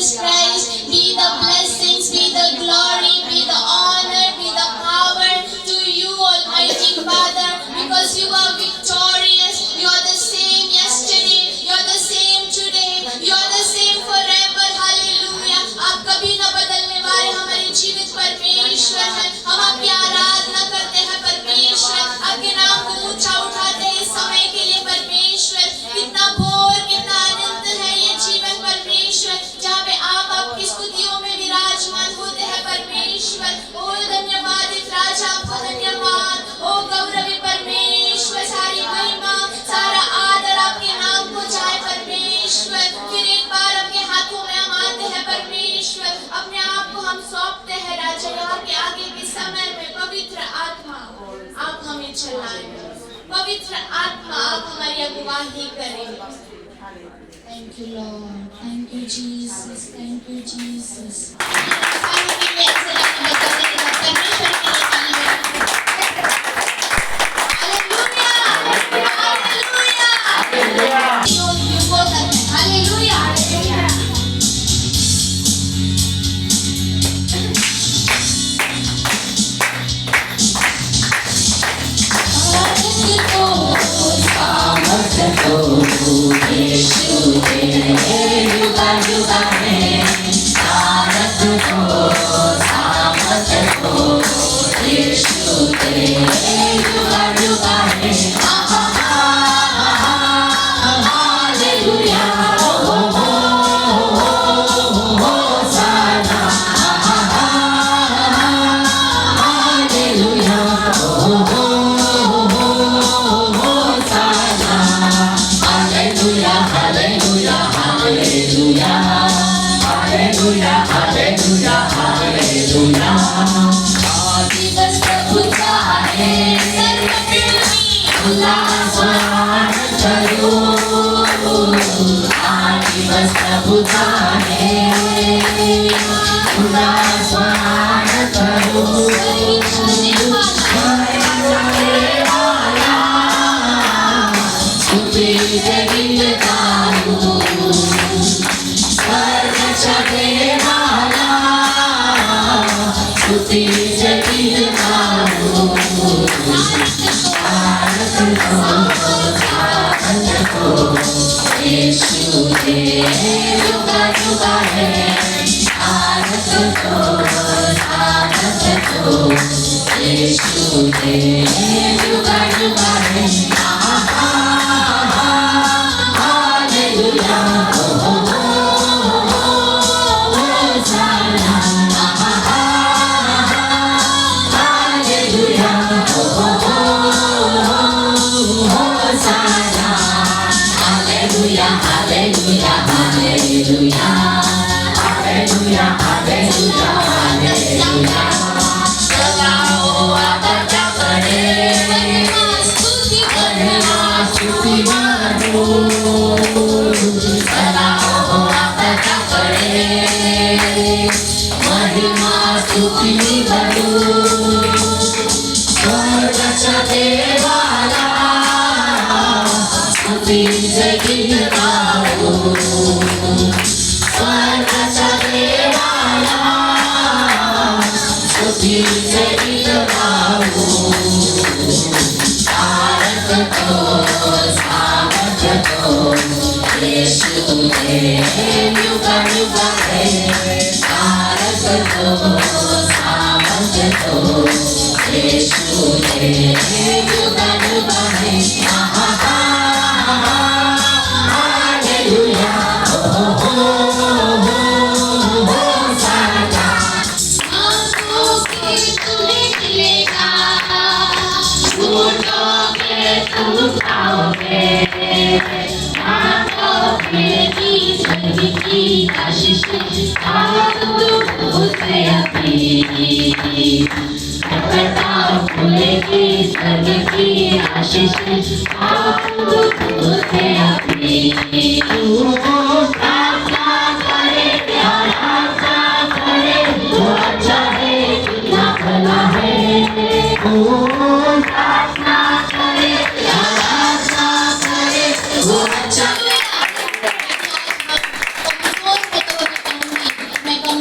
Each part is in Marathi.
Jesus Christ be the blessings, be the glory, be the honor, be the power to you, Almighty Father, because you are victorious. You are the same yesterday, you are the same today, you are the same forever. Hallelujah. आप कभी न बदलने वाले हमारे जीवित परमेश्वर हैं। हम आपकी आराधना करते हैं परमेश्वर, आपके नाम को ऊंचा उठाते हैं इस समय के लिए परमेश्वर। कितना भोर, कितना आनंद है ये जीवन परमेश्वर, जहाँ पे आप आपकी स्तुतियों में विराजमान होते हैं परमेश्वर। ओ धन्यवाद इस राजा, आपको धन्यवाद। ओ गौरवी परमेश्वर, सारी महिमा, सारा आदर आपके नाम को जाए परमेश्वर। फिर एक बार आपके हाथों में हम आते हैं परमेश्वर, अपने आप को हम सौंपते हैं राजा। यहाँ के आगे के समय में पवित्र आत्मा आप हमें चलाएं, पवित्र आत्मा आप हमारी अगुवाई करें। Thank you Lord, thank you Jesus, thank you Jesus।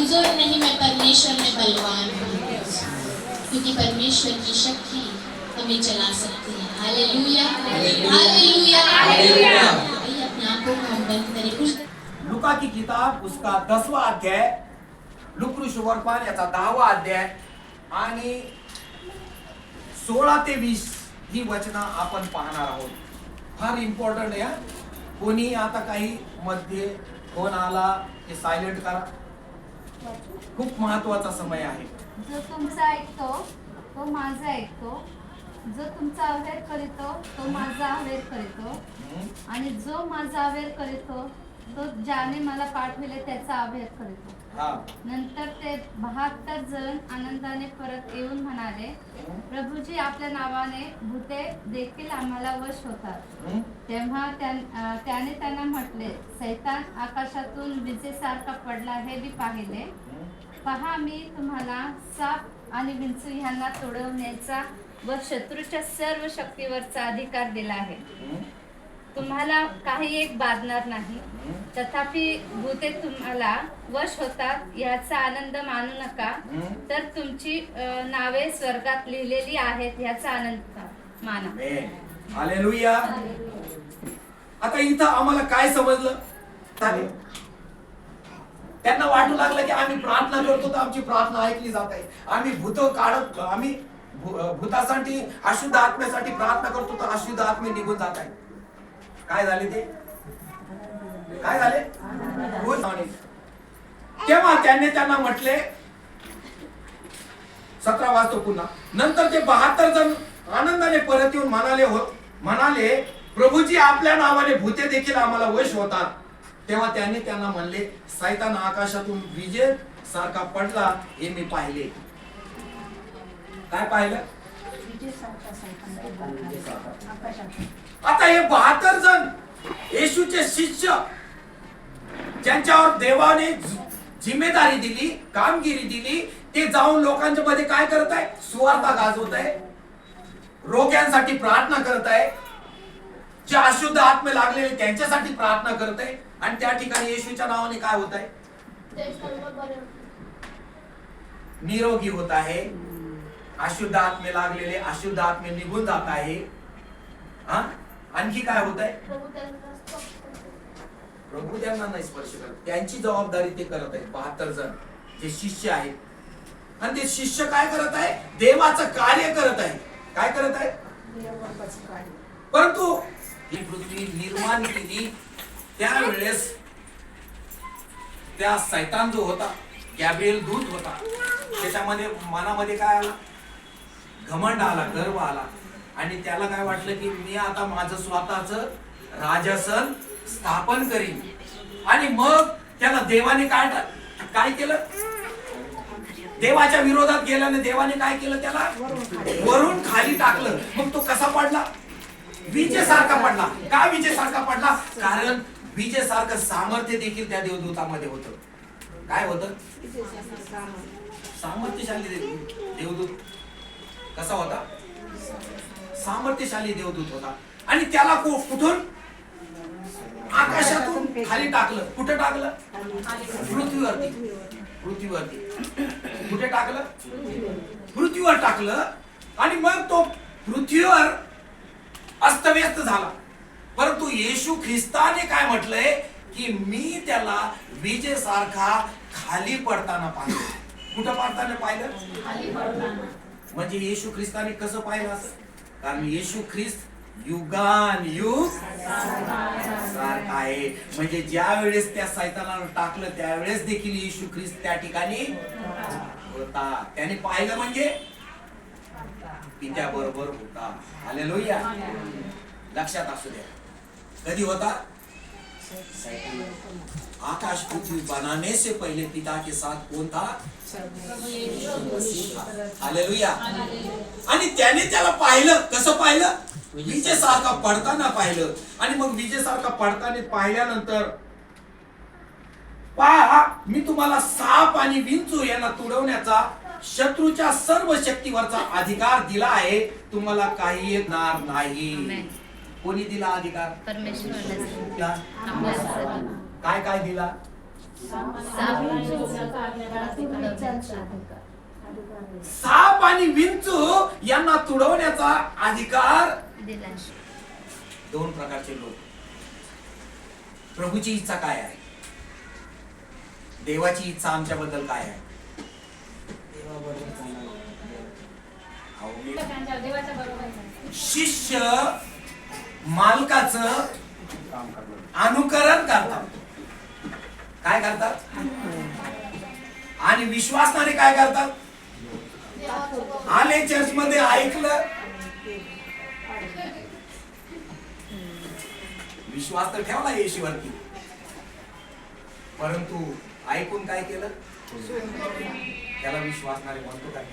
कमजोर नहीं, मैं परमेश्वर में बलवान हूँ, क्योंकि परमेश्वर की शक्ति हमें चला सकती है। Hallelujah, hallelujah, hallelujah. आइए अपनी आंखों को हम बंद करें। कुछ लुका की किताब उसका 10वां अध्याय, लुका सुवर्तमान याचा 10वां अध्याय आणि 16 ते 20 ही वचनं आपण पाहणार आहोत. फार इम्पॉर्टंट आहे. कोणी आता काही मध्ये फोन आला की सायलेंट करा. खूप महत्वाचा समय आहे. जो तुमचा ऐकतो तो माझा ऐकतो, जो तुमचा अवेर करीतो तो माझा अवेर करीतो, आणि जो माझा अवेर करीतो तो ज्याने मला पाठविले त्याचा अवेर करीतो. नंतर ते 72 जण आनंदाने परत येऊन म्हणाले, प्रभूजी आपल्या नावाने भूते देखील आम्हाला वश होतात. तेव्हा त्याने त्यांना म्हटले, सैतान आकाशातून विजेसारखा पडला हे मी पाहिले. पहा, मी तुम्हाला साप आणि विंचू ह्यांना तोडवण्याचा व शत्रूच्या सर्व शक्तीवरचा अधिकार दिला आहे. तुम्हाला काही एक बाधणार नाही. तथापि भूते तुम्हाला वश होतात याचा आनंद मानू नका, तर तुमची नावे स्वर्गात लिहिलेली आहेत याचा आनंद माना. हालेलुया. आता इथं आम्हाला काय समजलं? त्यांना वाटू लागलं की आम्ही प्रार्थना करतो तर आमची प्रार्थना ऐकली जात आहे. आम्ही आम्ही भूतासाठी, अशुद्ध आत्म्यासाठी प्रार्थना करतो तर अशुद्ध आत्मे निघून जात आहे. काय झाले ते? काय झाले? तेव्हा त्यांना म्हटले, 17 वाजतो पुन्हा. नंतर ते 72 जण आनंदाने परत येऊन म्हणाले, प्रभूजी आपल्या नावाने भूते देखील आम्हाला वश होतात. तेव्हा त्यांना म्हणले, सैतान आकाशातून विजे सारखा पडला हे मी पाहिले. काय पाहिलं? आता हे 72 जण येशूचे शिष्य, ज्यांच्यावर देवाने जिम्मेदारी दिली, कामगिरी दिली, ते जाऊन लोकांच्या मध्ये काय करत आहे? सुवार्ता गाजवत आहे, रोग्यांसाठी प्रार्थना करत आहे, जे अशुद्ध आत्मे लागलेले त्यांच्यासाठी प्रार्थना करत आहे. आणि त्या ठिकाणी येशूच्या नावाने काय होत आहे? निरोगी होत आहे. अशुद्ध आत्मे लागलेले अशुद्ध आत्मे निघून जात आहे. आणखी काय होत आहे? प्रभू त्यांना नाही स्पर्श करत. त्यांची जबाबदारी ते करत आहेत. 72 जण जे शिष्य आहेत. आणि ते शिष्य काय करत आहे? देवाचं कार्य करत आहे. काय करत आहे? परंतु ही पृथ्वी निर्माण केली त्यावेळेस त्या सैतान जो होता, गॅब्रिएल दूत होता, त्याच्यामध्ये मनामध्ये काय आला? घमंड आला, गर्व आला. आणि त्याला काय वाटलं की मी आता माझं स्वतःच राजासन स्थापन करीन. आणि मग त्याला देवाने काय केलं? देवाच्या विरोधात गेल्याने देवाने काय केलं? त्याला वरून खाली टाकलं. मग तो कसा पडला? विजेसारखा पडला. का विजेसारखा पडला? कारण विजेसारखं सामर्थ्य देखील त्या देवदूतामध्ये होतं. काय होतं? सामर्थ्यशाली देवदूत. कसा होता? सामर्थ्यशाली देवदूत होता. आणि त्याला कुठून? आकाशातून खाली टाकलं. कुठे टाकलं? पृथ्वीवरती. कुठे टाकलं? पृथ्वीवर टाकलं. आणि मग तो पृथ्वीवर अस्तव्यस्त झाला. परंतु येशू ख्रिस्ताने काय म्हटलंय की मी त्याला विजेसारखा खाली पडताना पाहिलं. कुठं पडताना पाहिलं? खाली पडताना. म्हणजे येशू ख्रिस्ताने कसं पाहिलं असं? कारण येशू ख्रिस्त युगान युग सारखा आहे. म्हणजे ज्या वेळेस त्या सैतानाला टाकलं त्यावेळेस देखील येशू ख्रिस्त त्या ठिकाणी होता. त्याने पाहिलं म्हणजे पित्या बरोबर होता. हालेलुया. लक्षात असू द्या. कधी होता? आकाश पृथ्वी बनाने से पहले पिता के साथ कौन था? हालेलुया. आणि त्याने त्याला पाहिलं. कसं पाहिलं? विजेसारखा पडताना पाहिलं. आणि मग विजेसारखा पडताना पाहिल्यानंतर पहा, मी तुम्हाला साप आणि विंचू यांना तुडवण्याचा, शत्रूच्या सर्व शक्तीवरचा अधिकार दिला आहे. तुम्हाला काही येणार नाही. कोणी दिला अधिकार? परमेश्वर. काय काय दिला? साप आणि विंचू यांना तुडवण्याचा अधिकार दिला. दोन प्रकारचे लोक. प्रभूची इच्छा काय आहे? देवाची इच्छा आमच्याबद्दल काय आहे? शिष्य मालकाचं अनुकरण करतात. काय करतात? आणि विश्वासणारे काय करतात? आले चर्च मध्ये, ऐकलं, विश्वास तर ठेवला येशूवरती, परंतु ऐकून काय केलं? त्याला विश्वासणारे म्हणतो काय?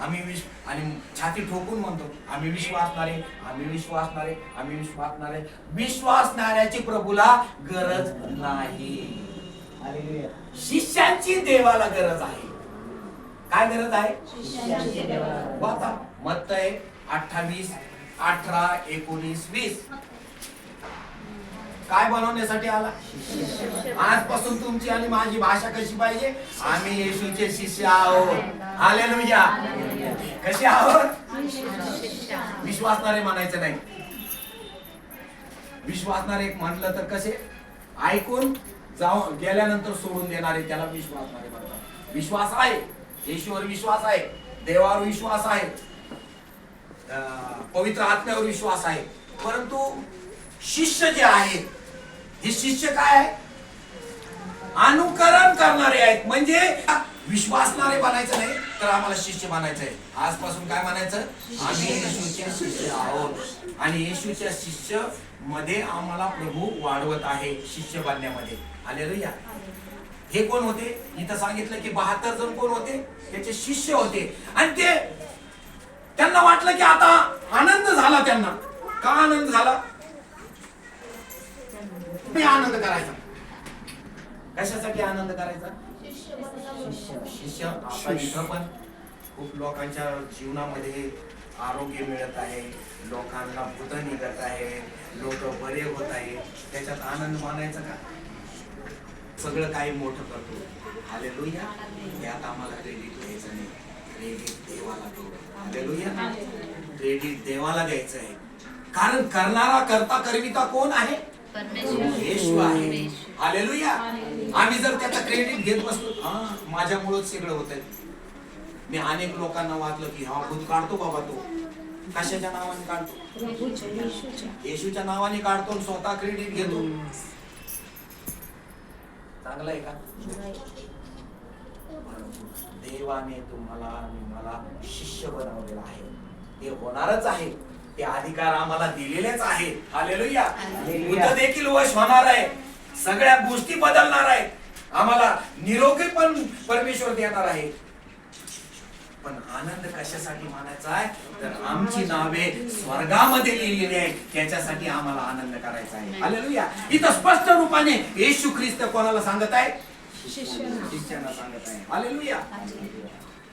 आम्ही आणि छाती ठोकून म्हणतो आम्ही विश्वासणारे, आम्ही विश्वासणारे, आम्ही विश्वासणारे. विश्वासणाऱ्याची प्रभूला गरज नाही. शिष्यांची देवाला गरज आहे. काय गरज आहे? वाचा मत्तय 28, 18, 19, 20. काय बनवण्यासाठी आला? आजपासून तुमची आणि माझी भाषा कशी पाहिजे? आम्ही येशूचे शिष्य आहोत. हालेलुया. कसे आहोत? विश्वासणारे म्हणायचं नाही. विश्वासणारे म्हटलं तर कसे? ऐकून जाऊन गेल्यानंतर सोडून देणारे त्याला विश्वासणारे म्हणतात. विश्वास आहे, येशूवर विश्वास आहे, देवावर विश्वास आहे, पवित्र आत्म्यावर विश्वास आहे, परंतु शिष्य जे आहेत, हे शिष्य काय आहे? अनुकरण करणारे आहेत. म्हणजे विश्वासणारे बनायचं नाही, तर आम्हाला शिष्य बनायचं आहे. आजपासून काय म्हणायचं? आम्ही येशूचे शिष्य आहोत. आणि येशूच्या शिष्य मध्ये आम्हाला प्रभू वाढवत आहे, शिष्य बनण्यामध्ये. हालेलुया. हे कोण होते? इथं सांगितलं की 72 जण कोण होते? त्याचे शिष्य होते. आणि ते त्यांना वाटलं की आता आनंद झाला. त्यांना का आनंद झाला? आनंद करायचा. कशासाठी आनंद करायचा? शिष्य. आता इथं पण खूप लोकांच्या जीवनामध्ये आरोग्य मिळत आहे, लोकांना भूत निघत आहे, लोक बरे होत आहे, त्याच्यात आनंद मानायचा का? सगळं काही मोठं करतो. हालेलुया. यात आम्हाला क्रेडिट द्यायचं नाही, क्रेडिट देवाला देऊ. हालेलुया. क्रेडिट देवाला द्यायचं आहे. कारण करणारा, करता, करविता कोण आहे? येशू आहे. हालेलुया. आम्ही जर त्याचा क्रेडिट घेत बसलो, माझ्यामुळेच सगळं होत आहे. मी अनेक लोकांना वाचलं की हा भूत काढतो बाबा. तो कशाच्या नावाने काढतो? येशूच्या नावाने काढतो आणि स्वतः क्रेडिट घेतो. चांगलं आहे का? देवाने तुम्हाला आणि मला शिष्य बनवलेला आहे. ते होणारच आहे. ते अधिकार आम्हाला दिलेलेच आहे. हालेलुया. भूत देखील वश होणार आहे. सगळ्या गोष्टी बदलणार आहेत. आम्हाला निरोगी पण परमेश्वर देणार आहे. पण आनंद कशासाठी मानायचा आहे? तर आमची नावे स्वर्गामध्ये लिहिलेली आहेत, त्याच्यासाठी आम्हाला आनंद करायचा आहे. हालेलुया. इथं स्पष्ट रूपाने येशू ख्रिस्त कोणाला सांगत आहे? शिष्यांना सांगत आहे. हालेलुया.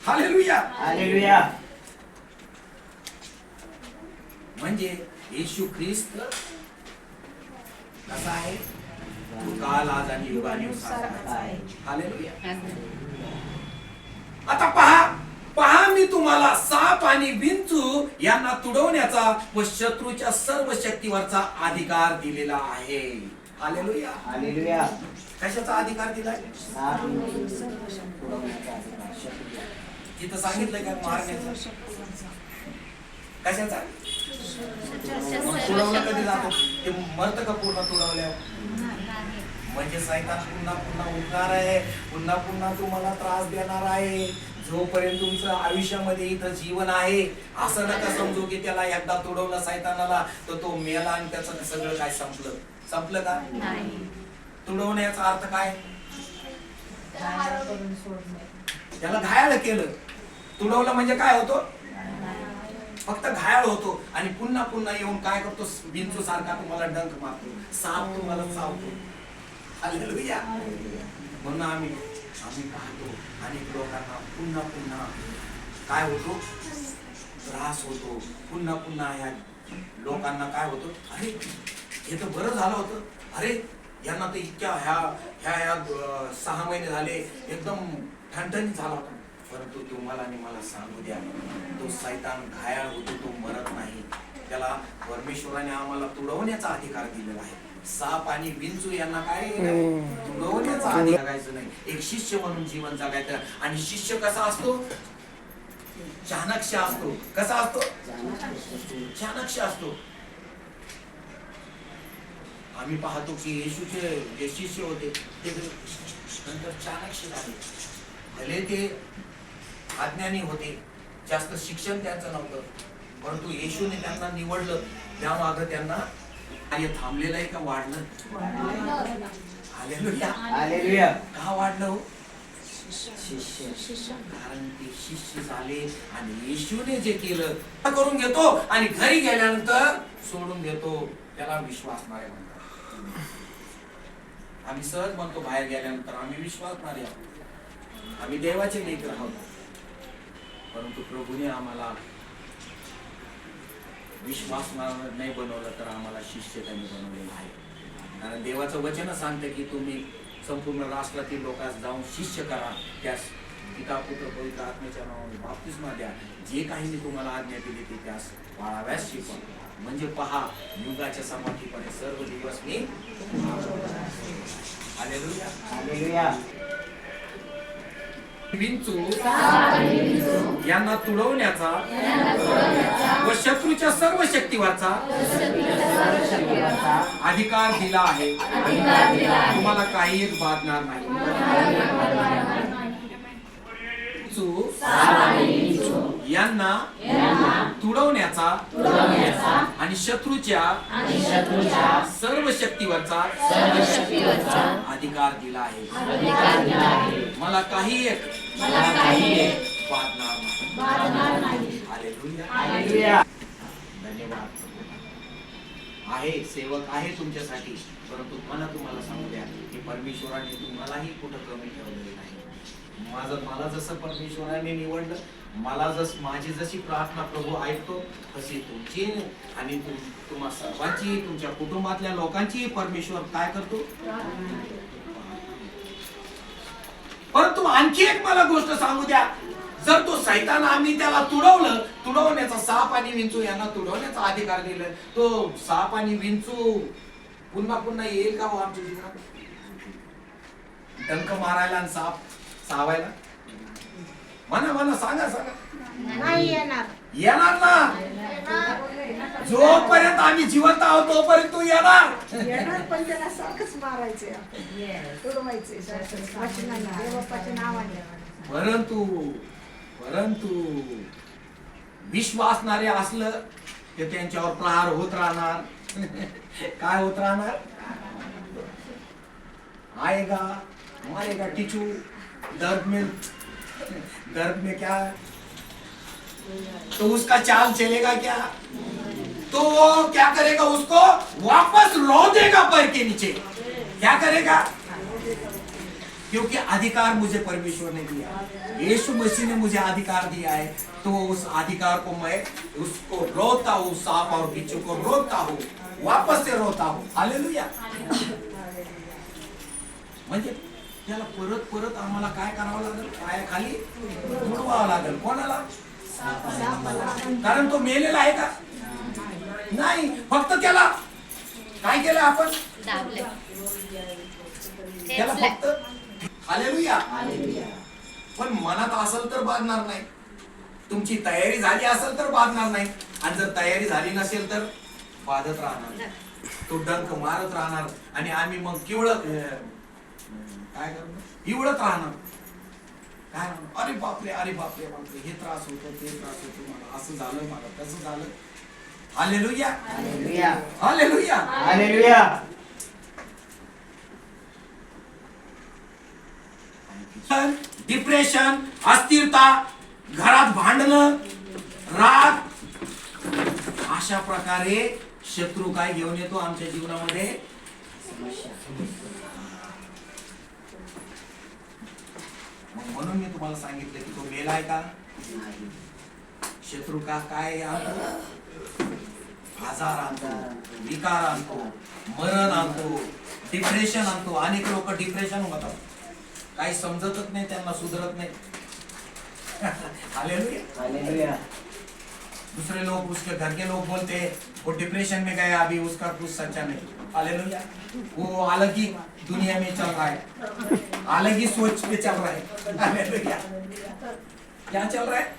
हालेलुया. हालेलुया. म्हणजे येशू ख्रिस्त कसा आहे? काल, आज आणि युगानुसार आहे. हालेलुया. आता पहा मी तुम्हाला साप आणि विंचू यांना तुडवण्याचा व शत्रूच्या सर्व शक्तीवरचा अधिकार दिलेला आहे. हालेलुया. हालेलुया. कशाचा अधिकार दिलाय? तिथं सांगितलं का मारण्याचा? कशाचा? तुडवलं कधी जातो? ते मरत का पूर्ण तुडवल्यावर? म्हणजे सैतान पुन्हा पुन्हा उठणार आहे, पुन्हा पुन्हा तुम्हाला त्रास देणार आहे. जोपर्यंत तुमचं आयुष्यामध्ये इथं जीवन आहे, असं नका समजू की त्याला एकदा तुडवलं सैतानाला तर तो मेला आणि त्याचं सगळं काय संपलं का? तुडवण्याचा अर्थ काय? त्याला घायाळ केलं. तुडवलं म्हणजे काय होतो? फक्त घायाळ होतो. आणि पुन्हा पुन्हा येऊन काय करतो? विंचू सारखा तुम्हाला डंक मारतो, साप तुम्हाला चावतो. हालेलुया. म्हणून आम्ही पाहतो अनेक लोकांना पुन्हा पुन्हा काय होतो? त्रास होतो. पुन्हा पुन्हा या लोकांना काय होतं? अरे हे तर बरं झालं होतं, अरे यांना तर इतक्या ह्या 6 महिने झाले एकदम ठणठणीत झाला होता. परंतु तुम्हाला आणि मला सांगू द्या, तो सैतान घायाळ होतो, तो मरत नाही. त्याला परमेश्वराने आम्हाला तुडवण्याचा अधिकार दिलेला आहे. साप आणि विंचू यांना काय तुडवण्याचा अधिकार जगायचं नाही. एक शिष्य म्हणून जीवन जगायचं. आणि शिष्य कसा असतो? चाणक्य असतो. कसा असतो? चाणक्य असतो. आम्ही पाहतो की येशूचे जे शिष्य होते ते नंतर चाणक्य झाले. भले ते अज्ञानी होते, जास्त शिक्षण त्यांचं नव्हतं, परंतु येशूने त्यांना निवडलं. त्यामागं त्यांना कार्य थांबलेलं आहे का वाढलं? हालेलुया. हालेलुया. का वाढलं हो? शिष्य. कारण ते शिष्य झाले आणि येशूने जे केलं करून घेतो आणि घरी गेल्यानंतर सोडून देतो. त्याला विश्वासणारे म्हणतात. आम्ही सहज म्हणतो बाहेर गेल्यानंतर आम्ही विश्वासणारे आहोत, आम्ही देवाचे लेकर आहोत. परंतु प्रभूने आम्हाला विश्वासणारे नाही बनवलं, तर आम्हाला शिष्य त्यांनी बनवलेलं आहे. कारण देवाचं वचन सांगतं की तुम्ही संपूर्ण राष्ट्रातील लोकांस जाऊन शिष्य करा, त्यास पिता पुत्र पवित्र आत्म्याच्या नावाने बाप्तिस्मा द्या, जे काही मी तुम्हाला आज्ञा दिली ते त्यास पाळाव्यास शिकवा. म्हणजे पहा, युगाच्या समाप्तीपर्यंत सर्व दिवस मी. हालेलुया. हालेलुया. विंचू यांना तुडवण्याचा व शत्रूच्या सर्व शक्तीवरचा अधिकार दिला आहे. तुम्हाला काही एक बाधणार नाही. यांना तुडवण्याचा आणि शत्रूच्या सर्व शक्तीवरचा अधिकार दिला आहे. मला काही एक बाधणार नाही. हालेलुया. धन्यवाद. आहे सेवक आहे तुमच्यासाठी, परंतु मला तुम्हाला सांगू द्या की परमेश्वराने तुम्हालाही कुठं कमी ठेवलेलं नाही. मला जसं परमेश्वराने निवडलं, माझी जशी प्रार्थना प्रभू ऐकतो, तशी तुमची आणि तुम्हा सर्वांची, तुमच्या कुटुंबातल्या लोकांची परमेश्वर काय करतो. परंतु आणखी एक मला गोष्ट सांगू द्या, जर तो सैतान आम्ही त्याला तुडवण्याचा साप आणि विंचू यांना तुडवण्याचा अधिकार दिला, तो साप आणि विंचू पुन्हा पुन्हा येईल का हो आमच्या जीवनात? डंक मारायला आणि साप चावायला? म्हणा सांगा. नाही येणार. येणार ना. जोपर्यंत आम्ही जिवंत आहोत तोपर्यंत तू येणार. पण त्याला सारखंच मारायचे, तुडवायचे देवबापाच्या नावाने. परंतु विश्वासणारे असलं ते त्यांच्यावर प्रहार होत राहणार. काय होत राहणार? आएगा मारेगा टिचू, दर्द में क्या तो उसका चाल चलेगा क्या? तो वो क्या करेगा? उसको वापस लो देगा पैर के नीचे. क्या करेगा? क्योंकि अधिकार मुझे परमेश्वर ने दिया, यीशु मसीह ने मुझे अधिकार दिया है, तो उस अधिकार को मैं उसको रोता हूँ, सांप और बिच्छू को रोता हूँ, वापस से रोता हूँ. हालेलुया. म्हणजे त्याला परत आम्हाला काय करावं लागेल? पायाखाली तुडवावं लागेल. कोणाला? कारण तो मेलेला आहे का? नाही. फक्त त्याला काय केलं आपण? त्याला फक्त. हालेलुया. पण मनात असेल तर बाधणार नाही. तुमची तयारी झाली असेल तर बाधणार नाही. आणि जर तयारी झाली नसेल तर बाधत राहणार, तो डंक मारत राहणार. आणि आम्ही मग काय करणार? इवळत राहणार. काय म्हणणार? अरे बापरे हे त्रास होतो, ते त्रास होतो, मला असं झालं, मला तसं झालं. हालेलुया. हालेलुया. हालेलुया. डिप्रेशन, अस्थिरता, घरात भांडणं, राग, अशा प्रकारे शत्रू काय घेऊन येतो आमच्या जीवनामध्ये? म्हणून मी तुम्हाला सांगितलं की तो मेलाय का? शत्रू का काय आणतो? आजार आणतो, विकार आणतो, मरण आणतो, डिप्रेशन आणतो. अनेक लोक डिप्रेशन होतात, काही समजतच नाही, त्यांना सुधरत नाही. हालेलुया. हालेलुया. दूसरे लोग, उसके घर के लोग बोलते हैं वो डिप्रेशन में गया, अभी उसका कुछ सच्चा नहीं. हालेलुया. वो अलग ही दुनिया में चल रहा है, अलग ही सोच पे चल रहा है. हालेलुया. क्या चल रहा है?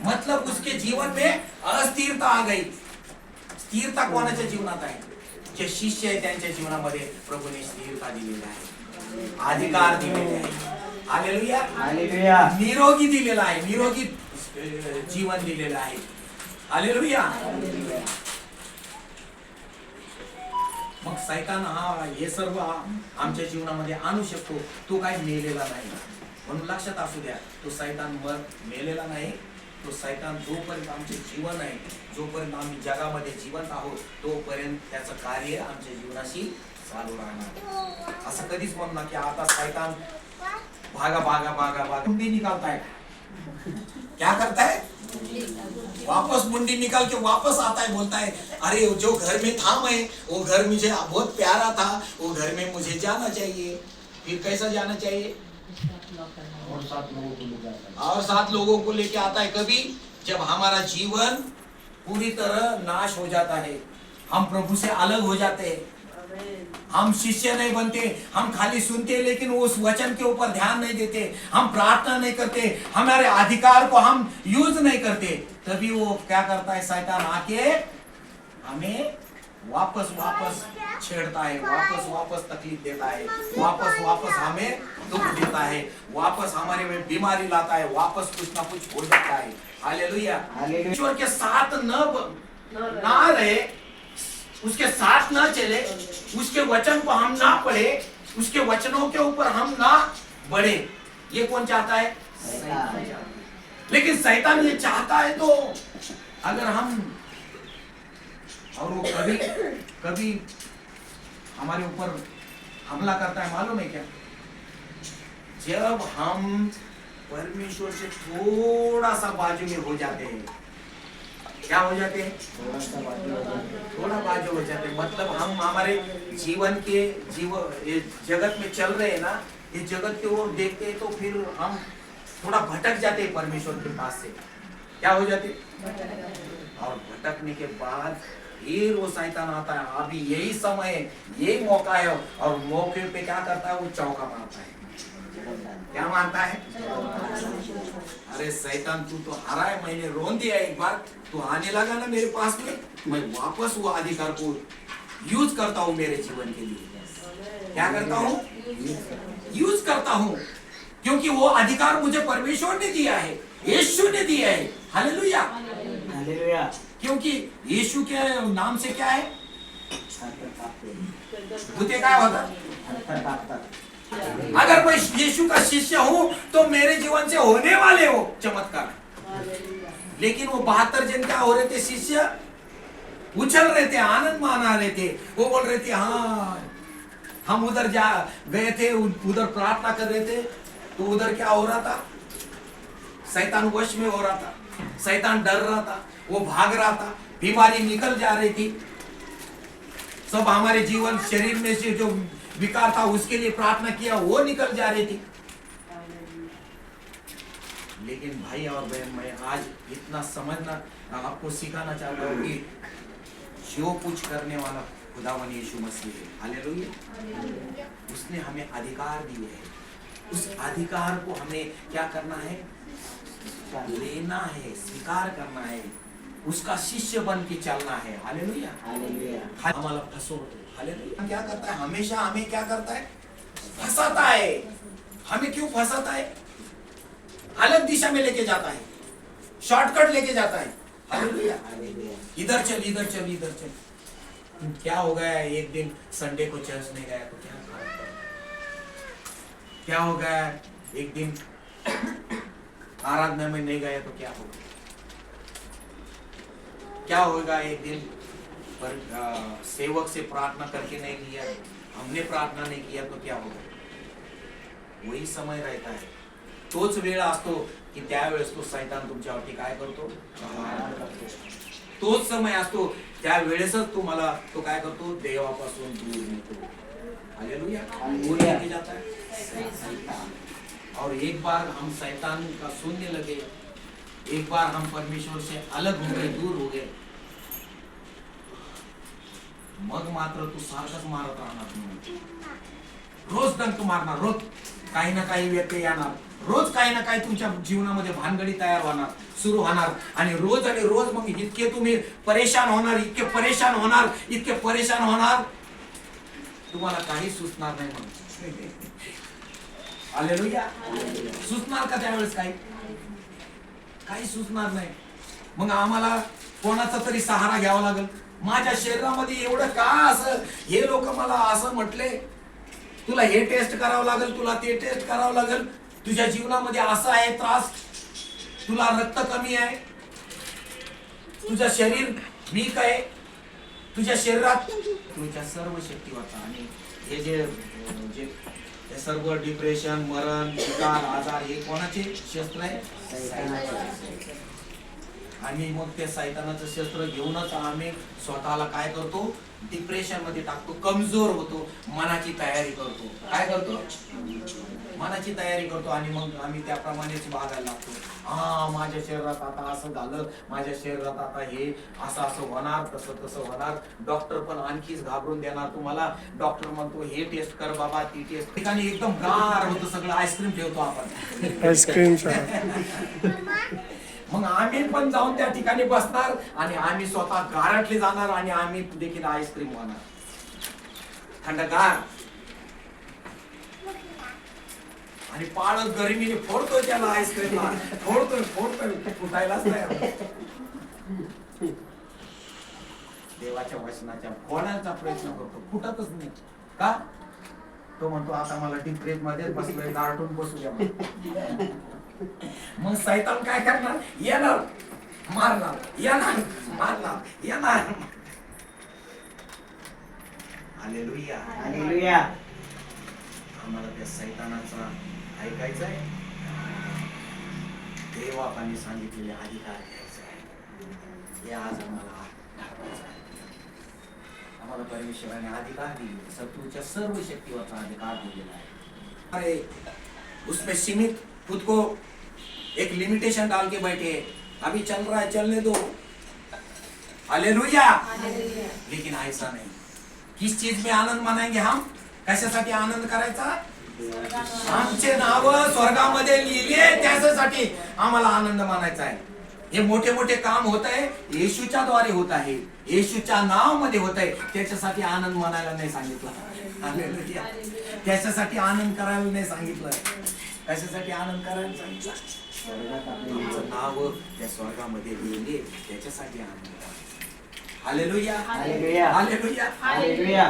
मतलब उसके जीवन में अस्थिरता आ गई. स्थिरता कोणाच्या जीवनात आहे? जे शिष्य आहे त्यांच्या जीवनामध्ये प्रभूने स्थिरता दिलेली आहे, अधिकार दिलेले आहे. हालेलुया. हालेलुया. निरोगी दिलेला आहे, निरोगी जीवन दिलेलं आहे. हालेलुया. मग सैतान हे सर्व आमच्या जीवनामध्ये आणू शकतो. तो काही मेलेला नाही, म्हणून लक्षात असू द्या, तो सैतान मेलेला नाही. तो सैतान जोपर्यंत आमचे जीवन आहे, जोपर्यंत आम्ही जगामध्ये जिवंत आहोत, तोपर्यंत त्याचं कार्य आमच्या जीवनाशी चालू राहणार. असं कधीच म्हणू ना की आता सैतान भागा भागा भागा भागा मुंडी निकालताय. क्या करता है? वापस मुंडी निकाल के वापस आता है, बोलता है अरे जो घर में था मैं, वो घर मुझे बहुत प्यारा था, वो घर में मुझे जाना चाहिए. फिर कैसा जाना चाहिए? और 7 लोगों को ले जाता है. और 7 लोगों को लेके आता है. कभी जब हमारा जीवन पूरी तरह नाश हो जाता है, हम प्रभु से अलग हो जाते हैं, हम शिष्य नहीं बनते, हम खाली सुनते लेकिन उस वचन के ऊपर ध्यान नहीं देते, हम प्रार्थना नहीं करते, हमारे अधिकार को हम यूज नहीं करते, तभी वो क्या करता है? शैतान आके हमें वापस छेड़ता है, वापस तकलीफ देता है, वापस हमें दुख देता है, वापस हमारे में बीमारी लाता है, वापस कुछ ना कुछ हो जाता है. हालेलुया. हालेलुया. ईश्वर के साथ ना रहे, उसके साथ ना चले, उसके वचन को हम ना पढ़े, उसके वचनों के ऊपर हम ना बढ़े, ये कौन चाहता है? शैतान. लेकिन शैतान ये चाहता है तो अगर हम, और वो कभी हमारे ऊपर हमला करता है, मालूम है क्या? जब हम परमेश्वर से थोड़ा सा बाजू में हो जाते हैं. क्या हो जाते हैं? थोड़ा सा बाजू हो जाता है. थोड़ा बाजू हो जाते हैं. मतलब हम हमारे जीवन के ये जगत में चल रहे हैं ना, ये जगत की ओर देखते हैं तो फिर हम थोड़ा भटक जाते हैं परमेश्वर के पास से. क्या हो जाते? और भटकने के बाद फिर वो शैतान आता है. अभी यही समय है, यही मौका है, और मौके पे क्या करता है? वो चौका मारता है. क्या मानता है? अरे शैतान तू तो हारा है, मैंने रोन दिया एक बार, तू आने लगा ना मेरे पास में, मैं वापस वो अधिकार को यूज करता हूँ मेरे जीवन के लिए. क्या करता हूँ? यूज करता हूँ, क्योंकि वो अधिकार मुझे परमेश्वर ने दिया है, यीशु ने दिया है. हालेलुया. हालेलुया. क्योंकि यीशु के नाम से क्या है? थरथर कांपते. भूते काय होतात? थरथर कांपतात. अगर मैं यीशु का शिष्य हूं तो मेरे जीवन से होने वाले हो चमत्कार. लेकिन वो 72 जन क्या हो रहे थे? शिष्य उछल रहे थे, आनंद मना रहे थे. वो बोल रहे थे हाँ हम उधर जा गए थे, उधर प्रार्थना कर रहे थे, तो उधर क्या हो रहा था? शैतान वश में हो रहा था, शैतान डर रहा था, वो भाग रहा था, बीमारी निकल जा रही थी, सब हमारे जीवन शरीर में से जो विकार था उसके लिए प्रार्थना किया, वो निकल जा रही थी. लेकिन भाई और बहन, मैं आज इतना समझना आपको सिखाना चाहता हूँ कि जो कुछ करने वाला खुदावन यीशु मसीह है. हालेलुया. उसने हमें अधिकार दिए है, उस अधिकार को हमें क्या करना है? लेना है, स्वीकार करना है, उसका शिष्य बन के चलना है. हालेलुया. हालेलुया. हमारा फंसोतो. हालेलुया. क्या करता है? हमेशा हमें क्या करता है? फंसाता है. हमें क्यों फंसाता है? अलग दिशा में लेके जाता है, शॉर्टकट लेके जाता है. हालेलुया. हालेलुया. इधर चल, इधर चल, इधर चल. क्या हो गया? एक दिन संडे को चर्च नहीं गया तो क्या खाया? क्या हो गया? एक दिन आराधना में नहीं गया तो क्या होगा? क्या होगा? एक दिन पर सेवक से प्रार्थना करके नहीं लिया, हमने प्रार्थना नहीं किया तो क्या होगा? वही समय रहता है, तोच वेळ असतो की त्यावेळेस तो शैतान तुमच्यावरती काय करतो? तोच समय असतो, त्या वेळेसच तो काय करतो, देवापासून दूर नेतो. हालेलुया. दूर लेके जाता है. और एक बार हम शैतान का सुनने लगे, एक बार हम परमेश्वर से अलग हो गए, दूर हो गए, मग मात्र तू सारखंच मारत राहणार. रोज डंक मारणार, रोज काही ना काही व्यत्यय येणार, रोज काही ना काही तुमच्या जीवनामध्ये भानगडी तयार होणार, सुरू होणार, आणि रोज मग इतके तुम्ही परेशान होणार, इतके परेशान होणार, तुम्हाला काही सुचणार नाही. म्हणून हालेलुया. सुचणार का त्यावेळेस? काही सुचणार नाही. मग आम्हाला कोणाचा तरी सहारा घ्यावा लागेल. माझ्या शरीरामध्ये एवढं का असं, हे लोक मला असं म्हटले, तुला हे टेस्ट करावं लागेल, तुला ते टेस्ट करावं लागेल, तुझ्या जीवनामध्ये असा आहे त्रास, तुला रक्त कमी आहे, तुझं शरीर वीक आहे, तुझ्या शरीरात तुझ्या सर्व शक्तीवरचा, आणि हे जे सर्व डिप्रेशन, मरण, विकार, आजार, हे कोणाचे शस्त्र आहे? आणि मग ते सैतानाचं शस्त्र घेऊनच आम्ही स्वतःला काय करतो, डिप्रेशन मध्ये टाकतो, कमजोर होतो, मनाची तयारी करतो. काय करतो? मनाची तयारी करतो, आणि मग आम्ही त्याप्रमाणेच वागायला लागतो. माझ्या शरीरात आता असं झालं, माझ्या शरीरात आता हे असं होणार, तसं होणार. डॉक्टर पण आणखीच घाबरून देणार तुम्हाला. डॉक्टर म्हणतो हे टेस्ट कर बाबा, ती टेस्ट. ठिकाणी एकदम गार होतं सगळं, आईस्क्रीम ठेवतो आपण, आईस्क्रीम. मग आम्ही पण जाऊन त्या ठिकाणी बसणार, आणि आम्ही स्वतः गारटले जाणार, आणि आम्ही देखील आईस्क्रीम होणार, थंडगार, आणि पाळत गरमीने फोडतोय त्याला, आईस्क्रीमला फोडतोय फुटायलाच नाही. देवाच्या वचनाच्या फोडायचा प्रयत्न करतो, फुटतच नाही. का? तो म्हणतो आता मला डीप फ्रीज मध्ये बसलोय, गारठून बसू द्या. मग सैतान काय करणार? येणार, मारणार, येणार, हालेलुया. हालेलुया. आम्हाला त्या सैतानाचा ऐकायचं आहे, देवापाने सांगितलेले अधिकार घ्यायचे आहे. हे आज आम्हाला दाखवायचं आहे. आम्हाला परमेश्वराने अधिकार दिले, शत्रूच्या सर्व शक्तीवरचा अधिकार दिलेला आहे. अरे उसमें सीमित खुद को एक लिमिटेशन डाल के बैठे, अभी चल रहा है चलने दो. हालेलुया. लेकिन ऐसा नहीं. किस चीज में आनंद मनाएंगे हम? कशासाठी आनंद करायचा? आमचे नाव स्वर्गामध्ये लिहिले, त्याच्यासाठी आम्हाला आनंद मानायचा आहे. हे मोठे मोठे काम होत आहे, येशूच्या द्वारे होत आहे, येशूच्या नाव मध्ये होत आहे, त्याच्यासाठी आनंद मानायला नाही सांगितलं. हालेलुया. त्याच्यासाठी आनंद करायला नाही सांगितलं. कशासाठी आनंद करायला सांगितलं? तुमचं नाव त्या स्वर्गामध्ये लिहिले, त्याच्यासाठी आनंद करा. हालेलुया. हालेलुया. हालेलुया. हालेलुया.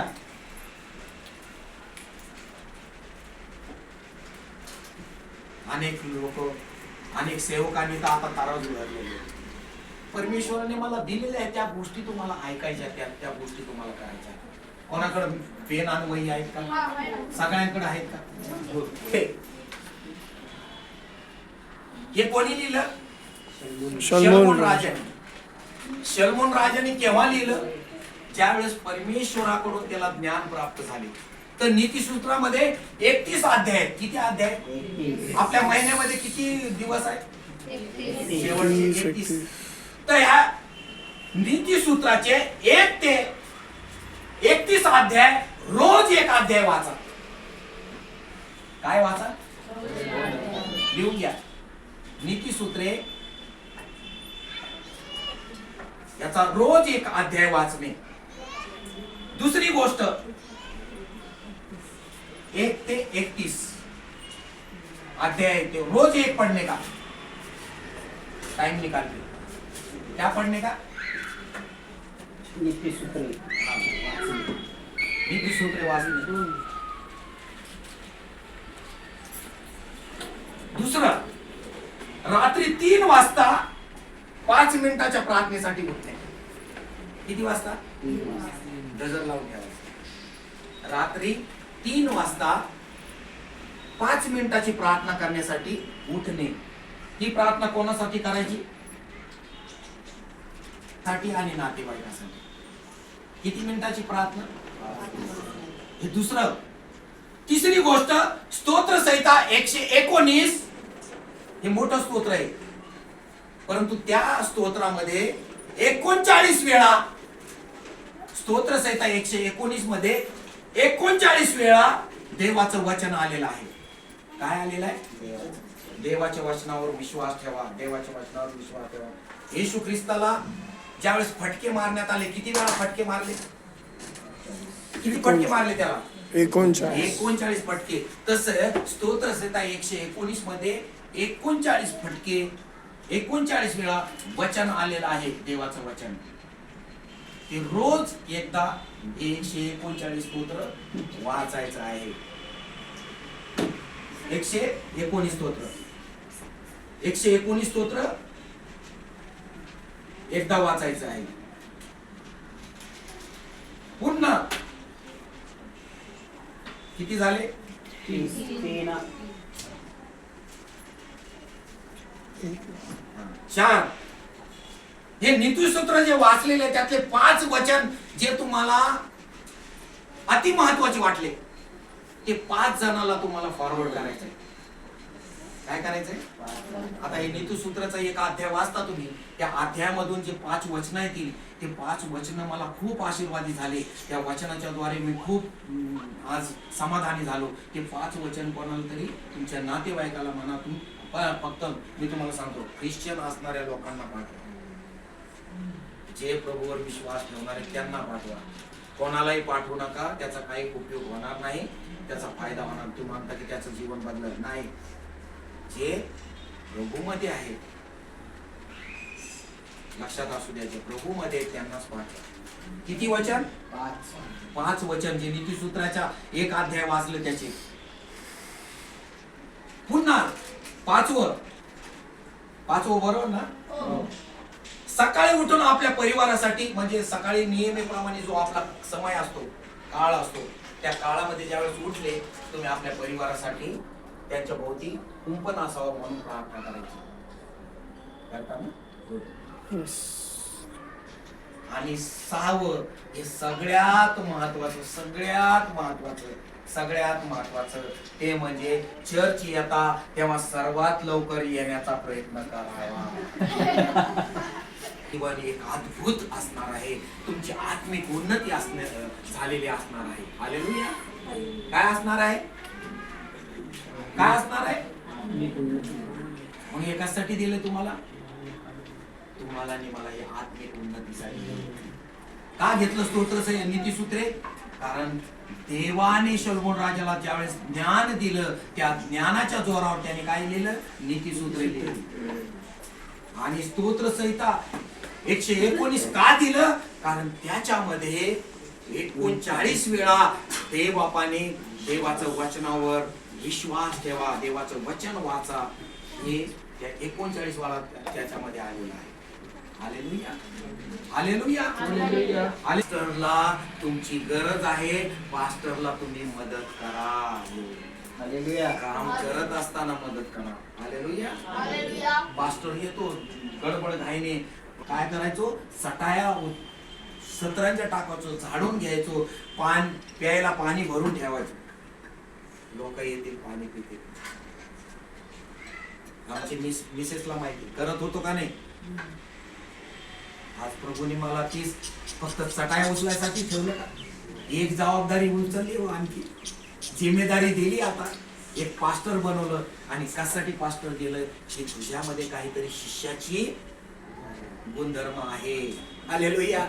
अनेक लोक, अनेक सेवकांनी तर आता ताराजू धरलेले. परमेश्वराने मला दिलेल्या आहे त्या गोष्टी तुम्हाला ऐकायच्या, त्या गोष्टी तुम्हाला करायच्या. कोणाकडे पेन आणि वही आहेत का? सगळ्यांकडे आहेत का? हे कोणी लिहिलं? शलोमोन राजाने. शलोमोन राजाने केव्हा लिहिलं? ज्यावेळेस परमेश्वराकडून त्याला ज्ञान प्राप्त झाले. तर नीतिसूत्रामध्ये 31 अध्याय आहेत. किती अध्याय? आपल्या महिन्यामध्ये किती दिवस आहेत? 31. तर ह्या नीतिसूत्राचे 1 ते 31 अध्याय, रोज एक अध्याय वाचा. काय वाचा? लिहून घ्या. नीतिसूत्रे याचा रोज एक अध्याय वाचणे. दुसरी गोष्ट, 1 ते 31 अध्याय ते रोज एक पढ़ने का टाइम निकाल के, क्या पढ़ने का? नीतिसूत्रे. नीतिसूत्रे वाचणे. दुसरं, रात्री 3 वाजता 5 मिनिटाच्या प्रार्थनेसाठी उठणे. किती वाजता? गजर लावून ठेवायचं. रात्री 3 वाजता 5 मिनिटाची प्रार्थना करण्यासाठी उठणे. ही प्रार्थना कोणासाठी करायची? साठी आणि नातेवाईकासाठी. किती मिनिटाची प्रार्थना? हे दुसरं. तिसरी गोष्ट, स्तोत्र संहिता 119 हे मोठं स्तोत्र आहे, परंतु त्या स्तोत्रामध्ये 39 वेळा, स्तोत्र संहिता 119 मध्ये 39 वेळा देवाचं वचन आलेलं आहे. काय आलेलं आहे? देवाच्या वचनावर विश्वास ठेवा, देवाच्या वचनावर विश्वास ठेवा. येशू ख्रिस्ताला ज्यावेळेस फटके मारण्यात आले, किती वेळा फटके मारले? किती फटके मारले त्याला? 39 फटके. तसं स्तोत्र संहिता 119 मध्ये 39 फटके, 39 वेळा वचन आलेलं आहे, देवाचं वचन. ते रोज एकदा 139 स्तोत्र वाचायचं आहे. 119 स्तोत्र, 119 स्तोत्र एकदा वाचायचं आहे. पुन्हा किती झाले? 3. 4. हे नीतिसूत्र जे वाचलेले त्यातले 5 वचन जे तुम्हाला अति महत्वाचे वाटले, ते 5 जणांना तुम्हाला फॉरवर्ड करायचंय. काय करायचंय? आता हे नीतिसूत्राचा एक अध्याय वाचता तुम्ही, त्या अध्यायामधून जे 5 वचन येतील, ते 5 वचन मला खूप आशीर्वादी झाले. त्या वचनाच्या द्वारे मी खूप आज समाधानी झालो. ते 5 वचन कोणाला तरी तुमच्या नातेवाईकाला म्हणा, फक्त मी तुम्हाला सांगतो, ख्रिश्चन असणाऱ्या लोकांना पाठवा, जे प्रभूवर विश्वास ठेवणारे त्यांना पाठवा. कोणालाही पाठवू नका, त्याचा काही उपयोग होणार नाही, त्याचा फायदा होणार. तुम्ही म्हणता की त्याचं जीवन बदलत नाही. जे प्रभूमध्ये आहेत, लक्षात असू द्या, जे प्रभूमध्ये त्यांनाच पाठवा. किती वचन? 5 वचन, जे नीतिसूत्राच्या एक अध्याय वाचलं त्याचे. पुन्हा 5वं बरोबर ना? सकाळी उठून आपल्या परिवारासाठी, म्हणजे सकाळी नियमेप्रमाणे जो आपला समय असतो, काळ असतो, त्या काळामध्ये ज्यावेळेस उठले तुम्ही आपल्या परिवारासाठी त्यांच्या भोवती कुंपण असावं म्हणून प्रार्थना करायची. करता ना? आणि 6वं, हे सगळ्यात महत्वाचं ते म्हणजे चर्च येता तेव्हा सर्वात लवकर येण्याचा प्रयत्न करावा. जीवन एक अद्भुत असणार आहे, तुमची आत्मिक उन्नती झालेली असणार आहे. हालेलुया. काय असणार आहे? काय असणार आहे? म्हणून एकासाठी दिले तुम्हाला आणि मला हे आत्मिक उन्नतीसाठी. का घेतलं स्तोत्र नीतिसूत्रे? कारण देवाने शलोमोन राजाला ज्यावेळेस ज्ञान दिलं, त्या ज्ञानाच्या जोरावर त्याने काय लिहिलं? नीतिसूत्रे लिहिली. आणि स्तोत्र संहिता 119 का दिलं? कारण त्याच्यामध्ये 39 वेळा देवबापाने देवाचं वचनावर विश्वास ठेवा, देवाचं वचन वाचा, हे त्या 39 वेळा त्याच्यामध्ये आलेलं आहे. हालेलुया. हालेलुया. पास्टरला तुमची गरज आहे, पास्टरला तुम्ही मदत करा. हालेलुया. काम करत असताना मदत करा. हालेलुया. पास्टर येतो गडबड घाईने, काय करायचो? सटाया सतरांच्या टाकायचो, झाडून घ्यायचो, प्यायला पाणी भरून ठेवायचो. लोक येतील, पाणी पितील. आमची मिसेसला माहिती, करत होतो का नाही? आज प्रभूने मला तीच फक्त सटाया उचलायसाठी ठेवलं का? एक जबाबदारी उचलली, आणखी जिम्मेदारी दिली. आता एक पास्टर बनवलं. आणि कशासाठी पास्टर दिलं? हे तुझ्यामध्ये काहीतरी शिष्याची गुणधर्म आहे. हालेलुया.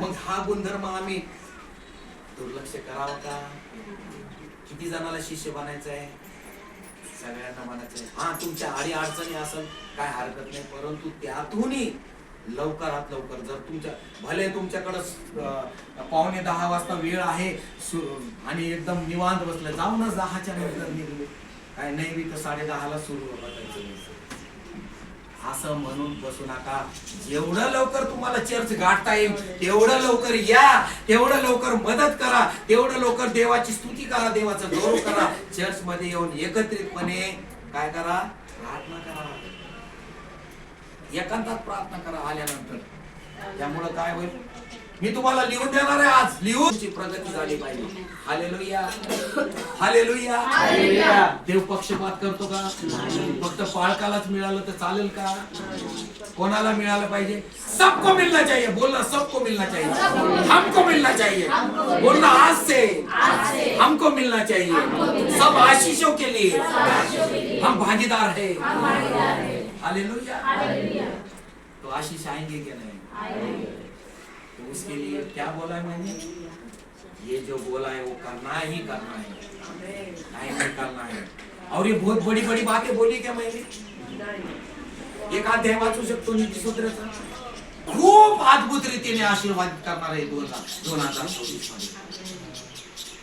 मग हा गुणधर्म आम्ही दुर्लक्ष करावं का? किती जणाला शिष्य बनायचं आहे? सगळ्यांना बनायचं आहे. हा, तुमच्या आडी अडचणी असेल काय हरकत नाही, परंतु त्यातूनही लवकरात लवकर, जर तुमच्या भले तुमच्याकडं 9:45 वाजता वेळ आहे आणि एकदम निवांत बसलं, जाऊनच 10च्या नंतर निघले, काय नाही बी तर 10:30ला सुरू करायचं. असं म्हणून बसू नका. जेवढं लवकर तुम्हाला चर्च गाठता येईल तेवढं लवकर या, तेवढं लवकर मदत करा, तेवढं लवकर देवाची स्तुती करा, देवाचा गौरव करा. चर्च मध्ये येऊन एकत्रितपणे काय करा? प्रार्थना करा, एकांतात प्रार्थना करा. आल्यानंतर त्यामुळं काय होईल, मी तुम्हाला लिहून देणार आहे आज, लिहून प्रगती झाली पाहिजे. Hallelujah, hallelujah. हालेलुया. देव पक्षपात करतो का? फक्त पाळकालाच मिळालं तर चालेल का? कोणाला मिळालं पाहिजे? सबको मिलना चाहिए. बोलना, सबको मिलना चाहिए. हमको मिलना चाहिए. बोलना, आज से हमको मिलना चाहिए. सब आशीषों के लिए हम भागीदार है. हालेलुया. तो आशीष आएंगे क्या नहीं? तो उसके लिए क्या बोला है मैंने? ये जो बोला है वो करना ही करना है, नहीं करना है. और ये बहुत बड़ी बड़ी बातें बोली क्या मैंने? एक अध्याय वाचू शकतो नीतिसूत्राचा. खूप अद्भुत रीतीने आशीर्वाद करणार आहे 2024 मध्ये.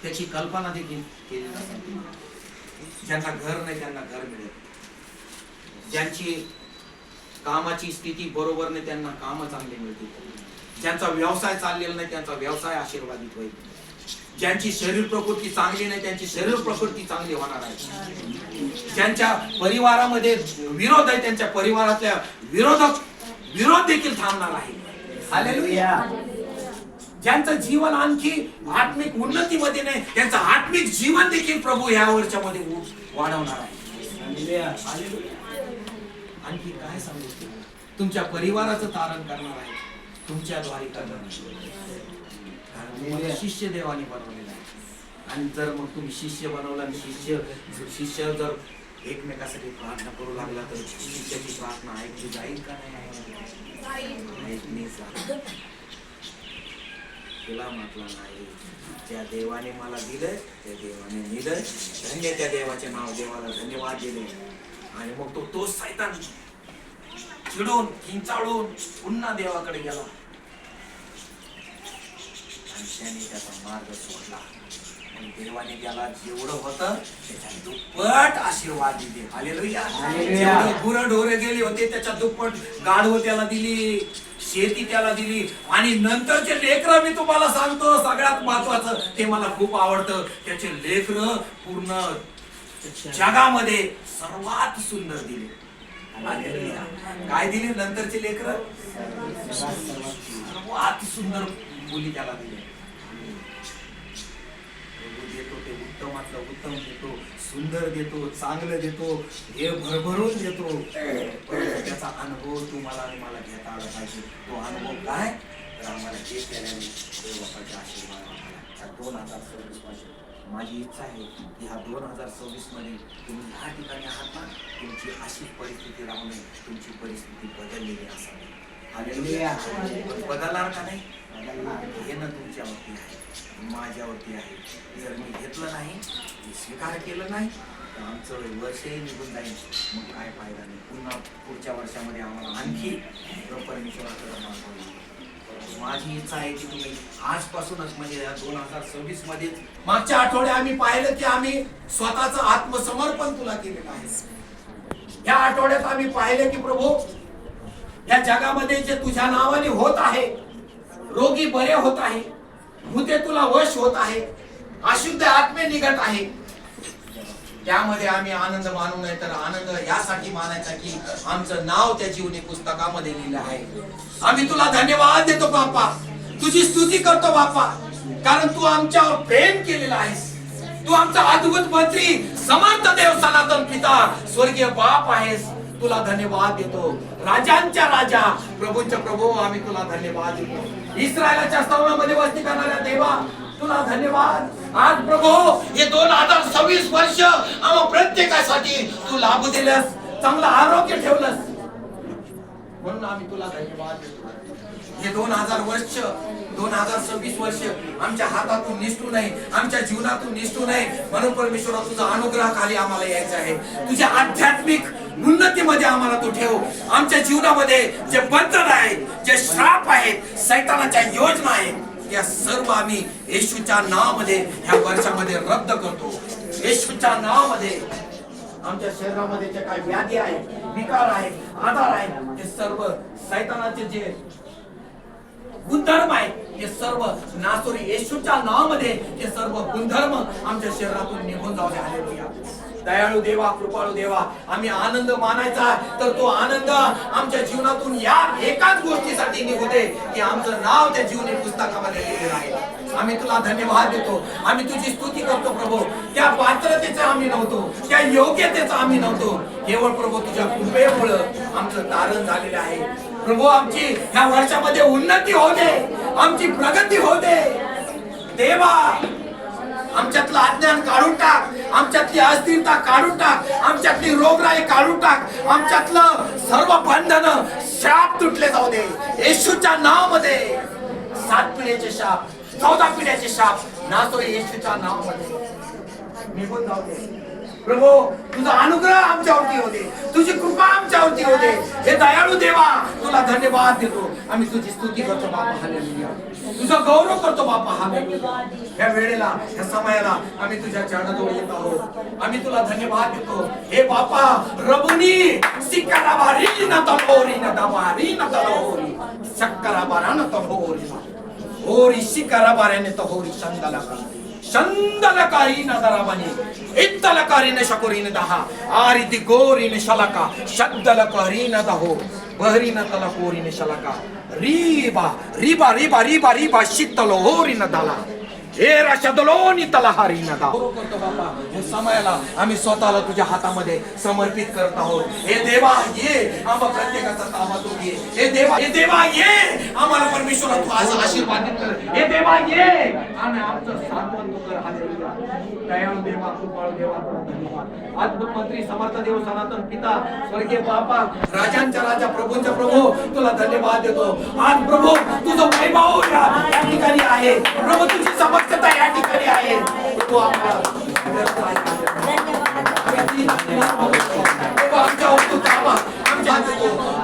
त्याची कल्पना देखील केली नसेल. ज्यांना घर नाही त्यांना घर मिळेल, ज्यांची कामाची स्थिती बरोबर नाही त्यांना काम चांगली मिळतील, ज्यांचा व्यवसाय चाललेला नाही त्यांचा व्यवसाय आशीर्वादित होईल, ज्यांची शरीर प्रकृती चांगली नाही त्यांची शरीर प्रकृती चांगली होणार आहे, ज्यांच्या परिवारामध्ये विरोध आहे त्यांच्या परिवारातल्या विरोध देखील थांबणार आहे. हालेलुया. ज्यांचं जीवन आणखी आत्मिक उन्नतीमध्ये नाही त्यांचं आत्मिक जीवन देखील प्रभू या वर्षामध्ये वाढवणार आहे. हालेलुया. आणखी काय सांगू, तुमच्या परिवाराचं तारण करणार आहे, तुमच्याद्वारे करणार आहे. कारण तुम्हाला शिष्य देवाने बनवलेला आहे. आणि जर मग तुम्ही शिष्य बनवला आणि शिष्य जर एकमेकासाठी प्रार्थना करू लागला तर शिष्याची प्रार्थना ऐकली जाईल का नाही? ऐकली जाईल. तुला म्हटलं नाही, ज्या देवाने मला दिलं त्या देवाने दिलं, धन्य त्या देवाचे नाव, देवाला धन्यवाद दिले. आणि मग तो सैतान चिडून किंचाळून पुन्हा देवाकडे गेला आणि त्याने त्याचा मार्ग सोडला. देवाने त्याला जेवढं होतं त्याच्या दुप्पट आशीर्वाद दिले. हालेलुया. जेवढे गुरढोरे गेले होते त्याच्या दुप्पट गाढव त्याला दिली, शेती त्याला दिली. आणि नंतरचे लेकरं मी तुम्हाला सांगतो सगळ्यात महत्वाचं, ते मला खूप आवडतं, त्याचे लेकरं पूर्ण जगामध्ये सर्वात सुंदर दिले. हालेलुया. काय दिले नंतरचे लेकरं? सर्वात सुंदर मुली त्याला दिली. देतो ते उत्तमातलं उत्तम देतो, सुंदर देतो, चांगलं देतो, हे भरभरून देतो. त्याचा अनुभव तुम्हाला आणि मला घेता आला पाहिजे. तो अनुभव काय तर आम्हाला हे केल्याने देवाचा आशीर्वाद आला. 2026 मध्ये माझी इच्छा आहे की ह्या 2026 मध्ये तुम्ही ह्या ठिकाणी आहात ना, तुमची अशी परिस्थिती राहू नये, तुमची परिस्थिती बदललेली असावी. हालेलुया. बदलणार का नाही? हे ना तुमच्यावरती आहे, माझ्यावरती आहे. जर मी घेतलं नाही, स्वीकार केलं नाही तर आमचं वर्षही निघून जाईल. मग काय फायदा नाही. पुन्हा पुढच्या वर्षामध्ये आम्हाला आणखी परमेश्वराकडे मागवलं. माझी इच्छा आहे की तुम्ही आजपासूनच म्हणजे 2026 मध्ये, मागच्या आठवड्यात आम्ही पाहिलं की आम्ही स्वतःचं आत्मसमर्पण तुला केलेलं आहे. या आठवड्यात आम्ही पाहिलं की प्रभू या जगामध्ये जे तुझ्या नावाने होत आहे, रोगी बरे होत आहे, भूते तुला वश होत आहे, अशुद्ध आत्मे निघत आहे, त्यामध्ये आम्ही आनंद मानू नये तर आनंद यासाठी मानायचा की आमचं नाव त्या जीवनी पुस्तकामध्ये लिहिलं आहे. आम्ही तुला धन्यवाद देतो बाप्पा, तुझी स्तुती करतो बाप्पा, कारण तू आमच्यावर प्रेम केलेला आहेस. तू आमचा अद्भुत मंत्री, समर्थ देव, सनातन पिता, स्वर्गीय बाप आहेस. तुला धन्यवाद देतो. राजांच्या राजा, प्रभूंच्या प्रभू, आम्ही तुला धन्यवाद देतो. इस्रायलाच्या स्तंभामध्ये वस्ती करणाऱ्या देवा तुला धन्यवाद. आज प्रभू हे 2026 वर्ष आम्हा प्रत्येकासाठी तू लाभू दिलंस, चांगलं आरोग्य ठेवलंस, म्हणून आम्ही तुला धन्यवाद देतो. हे 2026 वर्ष आमच्या हातातून निसटू नये, आमच्या जीवनातून निसटू नये, म्हणून परमेश्वरा तुझा अनुग्रह खाली आम्हाला यायचा आहे. तुझ्या आध्यात्मिक उन्नतीमध्ये आम्हाला तू ठेव. आमच्या जीवनामध्ये जे बंधन आहेत, जे श्राप आहेत, सैतानाच्या योजना आहेत, या सर्व आम्ही येशूच्या नावामध्ये ह्या वर्षामध्ये रद्द करतो. येशूच्या नावामध्ये आमच्या शरीरामध्ये जे काही व्याधी आहे, विकार आहे, आजार आहे, ते सर्व सैतानाचे जे गुणधर्म आहेत, हे सर्व नासोरी येशूच्या नावामध्ये हे सर्व गुणधर्म आमच्या शरीरातून निघून जाऊ द्या. हालेलुया. दयाळू देवा, कृपाळू देवा, आम्ही आनंद मानायचा तर तो आनंद आमच्या जीवनातून या एकाच गोष्टीसाठी निघू दे की आमचं नाव त्या जीवनी पुस्तकामध्ये लिहिलेलं आहे. आम्ही तुला धन्यवाद देतो, आम्ही तुझी स्तुती करतो प्रभू. त्या पात्रतेचं आम्ही नव्हतो, त्या योग्यतेचं आम्ही नव्हतो, केवळ प्रभू तुझ्या कृपेमुळे आमचं तारण झालेलं आहे. प्रभू आमची ह्या वर्षामध्ये उन्नती होऊ दे, आमची प्रगती होऊ दे देवा. आमच्यातलं अज्ञान काढून टाक, आमच्यातली अस्थिरता काढून टाक, आमच्यातली रोगराई काढून टाक, आमच्यातलं सर्व बंधन शाप तुटले जाऊ दे येशूच्या नावामध्ये. 7 पिढ्याचे शाप, 14 पिढ्याचे शाप नासो येशूच्या नावामध्ये निघून जाऊ दे प्रभू. तुझा अनुग्रह आमच्यावरती होते, तुझी कृपा आमच्यावरती होते. हे दयाळू देवा, तुला धन्यवाद देतो. आम्ही तुझी स्तुती करतो बापा, हालेलुया. तुझा गौरव करतो बापा, हालेलुया. या वेळेला, या समयाला आम्ही तुझ्या चरणाजवळ येत आहोत. आम्ही तुला धन्यवाद देतो. हे बापा, रबुनी सिकराबारी न तलोरी न दबारी न तलोरी सक्कराबारा न तलोरी ओरी सिकराबारे न तलोरी संदलका शंदलकारी नदराबनी इत्तलकारी न शकुरी न दहा आरी दिगोरी न शलका शब्दलकारी न दहो बहरी न तलकोरी न शलका रीबा रीबा रीबा रीबा रीबा शीतलोरी न दला हे रशदलोनी तलहारी न दा. करतो बाबा, हे समयाला आम्ही स्वतःला तुझ्या हातामध्ये समर्पित करत आहोत. हे देवा ये, आम्हा प्रत्येकाचा ताबा तू घे. हे देवा ये, आम्हाला परमेश्वरा तू आज आशीर्वादित कर. हे देवा ये आणि आमचं सांत्वन तू कर. हालेलुया. दयाळू देवा, कृपाळू देवा, तुला धन्यवाद. अद्भुत मंत्री, समर्थ देव, सनातन पिता, स्वर्गीय बापा, राजांचा राजा, प्रभूंचा प्रभू, तुला धन्यवाद देतो. आज प्रभू तुझं वैभव या ठिकाणी आहे प्रभू, तुझी समर्थता या ठिकाणी आहे. तू आम्हाला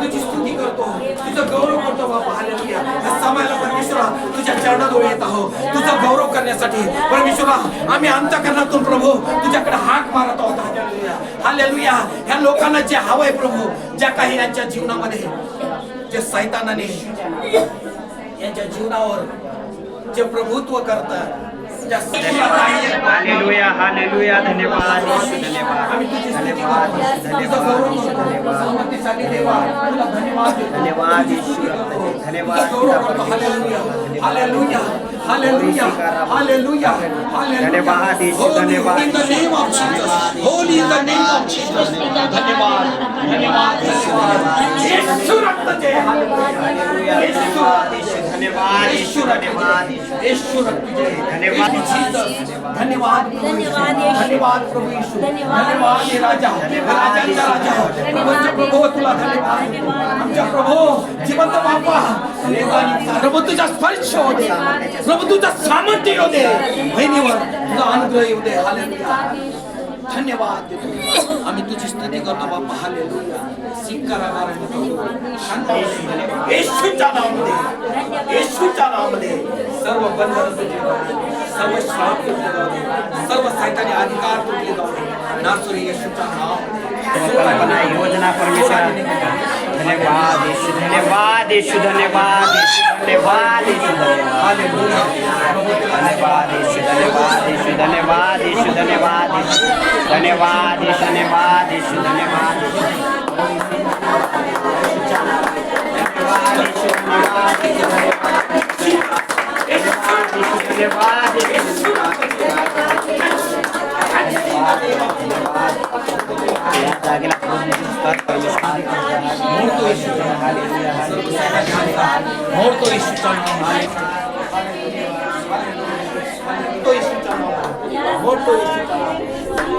तुझी स्तुती करतो, तुझं गौरव करतो बाबा, हालेलुया. या समयाला परमेश्वरा तुझ्या चरणाजवळ येत आहोत तुझा गौरव करण्यासाठी. परमेश्वरा आम्ही अंतःकरणातून प्रभू तुझ्याकडे हाक मारत आहोत. Hallelujah, hallelujah. ह्या लोकांना जे हवंय प्रभू, ज्या काही यांच्या जीवनामध्ये जे सैतानाने यांच्या जीवनावर जे प्रभुत्व करतात, हालेलुया, हालेलुया. धन्यवाद येशू, धन्यवाद, धन्यवाद, धन्यवाद, सहमतीसाठी देवा तुला धन्यवाद देतो. धन्यवाद येशू, धन्यवाद. हालेलुया, हालेलुया, हालेलुया, हालेलुया, धन्यवाद येशू, धन्यवाद. In the name of Jesus, holy in the name of Jesus. धन्यवाद, धन्यवाद, धन्यवाद. येशू रक्त जय. हालेलुया, धन्यवाद येशू, धन्यवाद येशू, धन्यवाद येशू, येशू रक्त जय. धन्यवाद Jesus. धन्यवाद प्रभू येशू, धन्यवाद प्रभू येशू, धन्यवाद हे राजा, राजांचा राजा, प्रभूंचा प्रभू, तुला धन्यवाद. आमच्या प्रभू जिवंत बापा, प्रभू तुझा स्पर्श होऊ दे, प्रभू तुझा सामर्थ्य येऊ दे, बहिणीवर तुझा अनुग्रह येऊ दे. हालेलुया, धन्यवाद देतो. आम्ही तुझी स्तुती करतो बापा, हालेलुया. येशूच्या नावामध्ये, येशूच्या नावामध्ये सर्व बंधन तुटले जाऊ दे, सर्व श्राप तुटले जाऊ दे, सर्व सैतानी अधिकार तुटले जाऊ दे. नासुरी येशूच्या नावामध्ये कल्पना योजना परमेश्वर. धन्यवाद येशू, धन्यवाद येशू, धन्यवाद येशू, धन्यवाद येशू, हालेलुया. धन्यवाद येशू, धन्यवाद येशू, धन्यवाद येशू, धन्यवाद येशू, धन्यवाद येशू, धन्यवाद येशू, धन्यवाद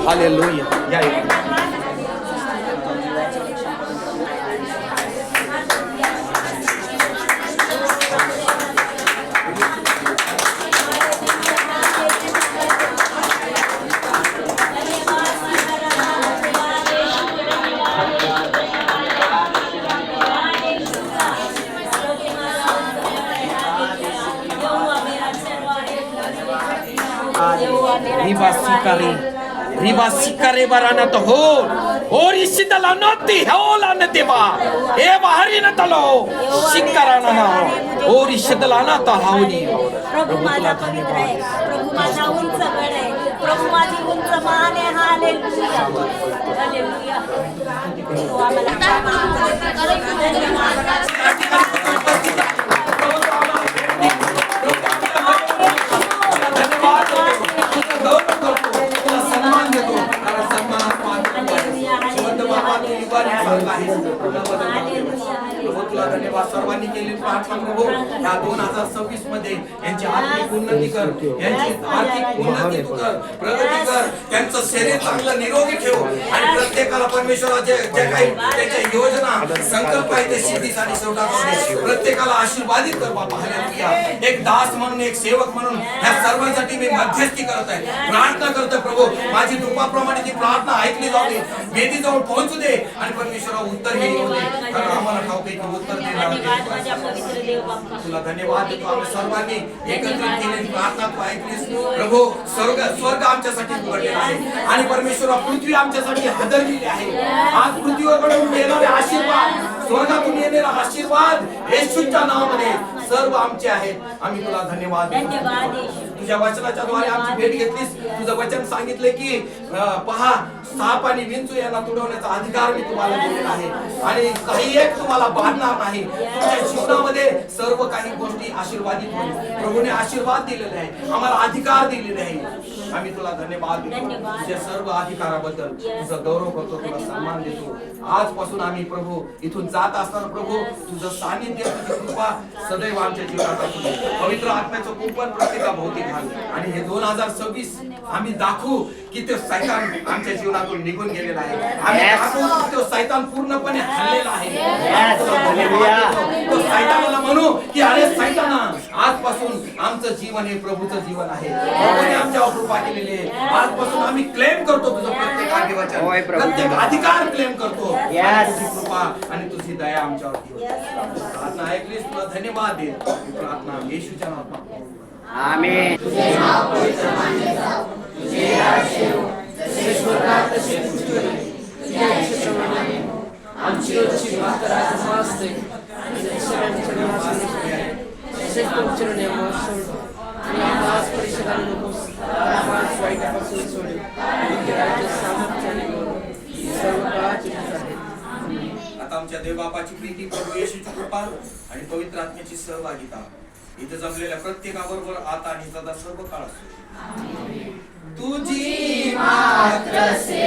हालेलुया. या riba sikare, riba sikare barana to ho, ori sitala noti hola neteba, eva harina talo, sikarana na, ori sitala nata hauni. प्रभू माझा पवित्र आहे, प्रभू माझा उंच गड आहे, प्रभू माझी उंच प्रमाणे हालेलुया हालेलुया तो सन्मान देतो कारण सन्मानात पात्र तू आहेस. जिवंत बाबा तू युगाने चांगला आहेस. प्रभू तुला धन्यवाद. सर्वांनी केलेली प्रार्थना प्रभू या 2026 मध्ये यांची आर्थिक उन्नती कर, यांची आर्थिक उन्नती तू कर, प्रगती कर, त्यांचं शरीर चांगलं निरोगी ठेव आणि प्रत्येकाला परमेश्वराचे जे काही त्याच्या योजना संकल्प आहे ते सिद्धीस आणि शेवटात प्रत्येकाला आशीर्वादित कर बाबा. हालेलुया. एक दास म्हणून एक सेवक म्हणून या सर्वांसाठी मी मध्यस्थी करत आहे, प्रार्थना करतो प्रभू. माझी दुपाप्रमाणे ती प्रार्थना ऐकली जाऊ दे, वेदीजवळ पोहोचू दे आणि परमेश्वरा उत्तर येऊ दे कारण आम्हाला ठाऊक आहे की उत्तर देणार तुला धन्यवाद देतो. आम्ही सर्वांनी एकत्रित केलेली प्रार्थना तू ऐकलीस प्रभू. स्वर्ग आमच्यासाठी उघडलेला आहे आणि परमेश्वरा पृथ्वी आमच्यासाठी हादरलेली आहे. आज पृथ्वीवरून येणारे आशीर्वाद, स्वर्गातून येणारा आशीर्वाद येशूच्या नावामध्ये सर्व आमचे आहेत. आम्ही तुला धन्यवाद देतो. तुझ्या वचनाच्या द्वारे आमची भेट घेतलीस. तुझं वचन सांगितले की पहा साप आणि विंचू यांना तुडवण्याचा अधिकार मी तुम्हाला दिलेला आहे आणि काही एक तुम्हाला बांधणार नाही. तुमच्या जीवनामध्ये सर्व काही गोष्टी आशीर्वादित होईल. प्रभूने आशीर्वाद दिलेले आहे, आम्हाला अधिकार दिलेले आहे. आम्ही तुला धन्यवाद देतो. तुझ्या सर्व अधिकाराबद्दल तुझा गौरव करतो, तुला सन्मान देतो. आजपासून आम्ही प्रभू इथून जात असताना प्रभू तुझं सानिध्य, तुझी कृपा सदैव आमच्या जीवनात असू दे. पवित्र आत्म्याचं कुंपण प्रत्येकाभोवती घाल आणि हे 2026 आम्ही दाखवू की तो सैतान आमच्या जीवनातून निघून गेलेला आहे. आम्ही दाखवू की तो सैतान पूर्णपणे हरलेला आहे. तो सैतानाला म्हणू की अरे सैताना, आजपासून आमचं जीवन हे प्रभूचं जीवन आहे. प्रभूने आमच्यावर कृपा केलेली आहे. आजपासून आम्ही क्लेम करतो तुझं प्रत्येक आदिवचन, प्रत्येक अधिकार क्लेम करतो. तुझी कृपा आणि तुझी दया आमच्यावरती. प्रार्थना ऐकलीस, तुला धन्यवाद दे. प्रार्थना येशूच्या नावात. आमेन. तुझे नाव पवित्र मानले जाओ, तुझे राज्य येवो, जसे स्वर्गात तसे पृथ्वीवर. तुझ्या इच्छेप्रमाणे हो. आमची रोजची भाकर आज आम्हाला दे आणि जसे तुमचे ऋण आम्हाला सोड आणि आम्हाला आज परीक्षेला आणू नकोस, तर आम्हाला वाईटापासून सोड. तुझे राज्य सामर्थ्य आणि गौरव सर्व काळाची आहे. आता आमच्या देवबापाची प्रीती, प्रभू येशूची कृपा आणि पवित्र आत्म्याची सहभागिता इथे जमलेल्या प्रत्येकाबरोबर आता आणि सदा सर्व काळ असो. तुझी मात्र से